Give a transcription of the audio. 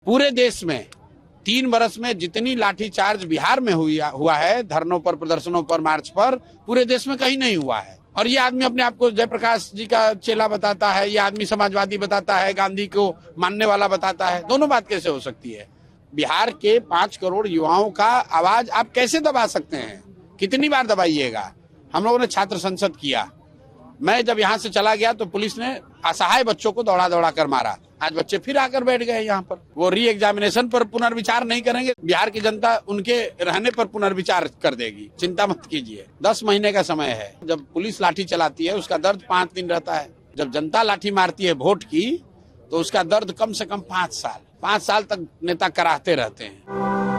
पूरे देश में 3 वर्ष में जितनी लाठीचार्ज बिहार में हुआ है, धरनों पर, प्रदर्शनों पर, मार्च पर, पूरे देश में कहीं नहीं हुआ है। और ये आदमी अपने आप को जयप्रकाश जी का चेला बताता है, ये आदमी समाजवादी बताता है, गांधी को मानने वाला बताता है। दोनों बात कैसे हो सकती है? बिहार के 5 करोड़ युवाओं का आवाज आप कैसे दबा सकते हैं? कितनी बार दबाइएगा? हम लोगों ने छात्र संसद किया। मैं जब यहाँ से चला गया तो पुलिस ने असहाय बच्चों को दौड़ा दौड़ा कर मारा। आज बच्चे फिर आकर बैठ गए यहाँ पर। वो री एग्जामिनेशन पर पुनर्विचार नहीं करेंगे। बिहार की जनता उनके रहने पर पुनर्विचार कर देगी, चिंता मत कीजिए। 10 महीने का समय है। जब पुलिस लाठी चलाती है उसका दर्द 5 दिन रहता है। जब जनता लाठी मारती है वोट की तो उसका दर्द कम से कम 5 साल तक नेता कराहते रहते हैं।